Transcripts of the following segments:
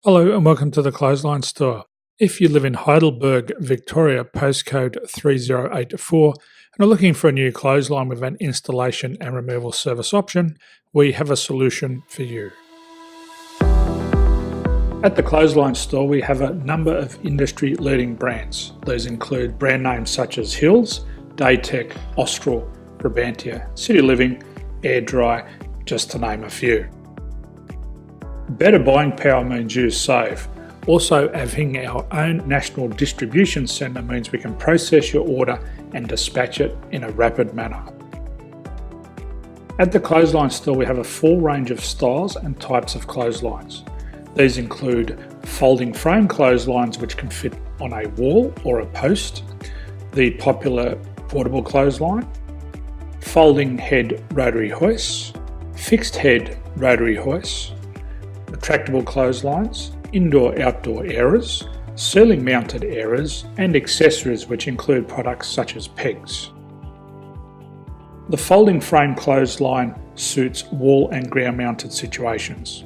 Hello and welcome to the Clothesline Store. If you live in Heidelberg, Victoria, postcode 3084, and are looking for a new clothesline with an installation and removal service option, we have a solution for you. At the Clothesline Store, we have a number of industry-leading brands. These include brand names such as Hills, Daytech, Austral, Brabantia, City Living, Air Dry, just to name a few. Better buying power means you save. Also, having our own national distribution centre means we can process your order and dispatch it in a rapid manner. At the Clothesline Store, we have a full range of styles and types of clotheslines. These include folding frame clotheslines which can fit on a wall or a post, the popular portable clothesline, folding head rotary hoists, fixed head rotary hoists, retractable clotheslines, indoor-outdoor airers, ceiling mounted airers, and accessories which include products such as pegs. The folding frame clothesline suits wall and ground mounted situations.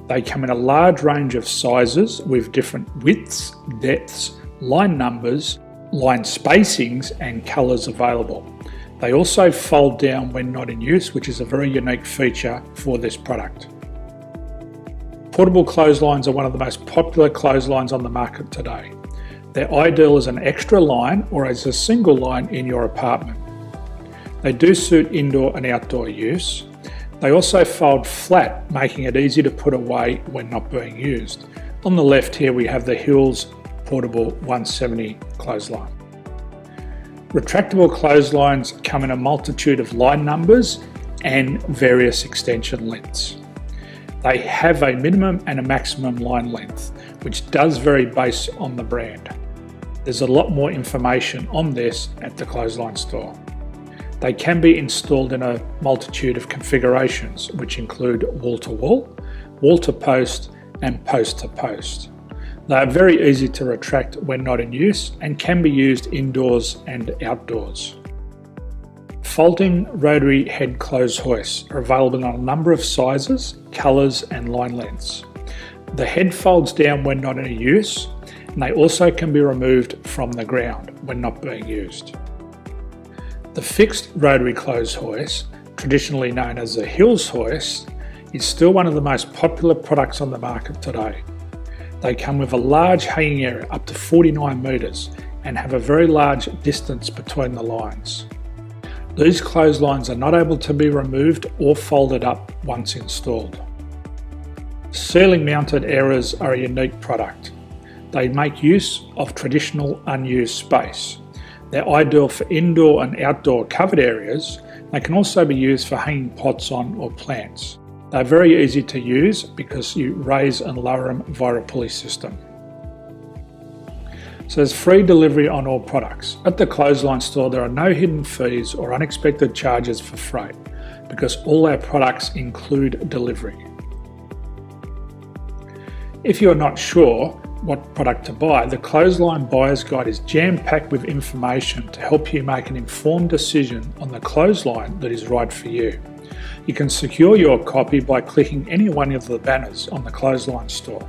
They come in a large range of sizes with different widths, depths, line numbers, line spacings and colours available. They also fold down when not in use, which is a very unique feature for this product. Portable clotheslines are one of the most popular clotheslines on the market today. They're ideal as an extra line or as a single line in your apartment. They do suit indoor and outdoor use. They also fold flat, making it easy to put away when not being used. On the left here we have the Hills Portable 170 clothesline. Retractable clotheslines come in a multitude of line numbers and various extension lengths. They have a minimum and a maximum line length, which does vary based on the brand. There's a lot more information on this at the Clothesline Store. They can be installed in a multitude of configurations, which include wall-to-wall, wall-to-post, and post-to-post. They are very easy to retract when not in use and can be used indoors and outdoors. Folding rotary head clothes hoists are available in a number of sizes, colours and line lengths. The head folds down when not in use, and they also can be removed from the ground when not being used. The fixed rotary clothes hoist, traditionally known as the Hills hoist, is still one of the most popular products on the market today. They come with a large hanging area up to 49 metres and have a very large distance between the lines. These clotheslines are not able to be removed or folded up once installed. Ceiling mounted airers are a unique product. They make use of traditional unused space. They're ideal for indoor and outdoor covered areas. They can also be used for hanging pots on or plants. They're very easy to use because you raise and lower them via a pulley system. So there's free delivery on all products. At the Clothesline Store, there are no hidden fees or unexpected charges for freight because all our products include delivery. If you're not sure what product to buy, the Clothesline Buyer's Guide is jam-packed with information to help you make an informed decision on the clothesline that is right for you. You can secure your copy by clicking any one of the banners on the Clothesline Store.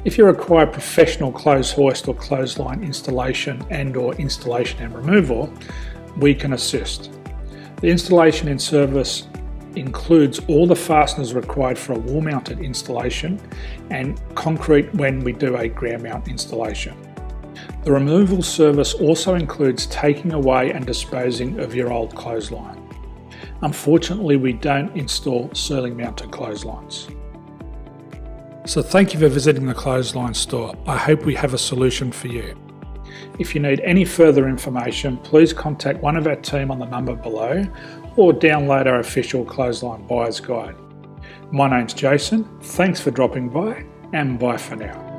If you require professional clothes hoist or clothesline installation and/or installation and removal, we can assist. The installation and service includes all the fasteners required for a wall-mounted installation and concrete when we do a ground mount installation. The removal service also includes taking away and disposing of your old clothesline. Unfortunately, we don't install ceiling mounted clotheslines. So thank you for visiting the Clothesline Store. I hope we have a solution for you. If you need any further information, please contact one of our team on the number below or download our official Clothesline Buyer's Guide. My name's Jason, thanks for dropping by and bye for now.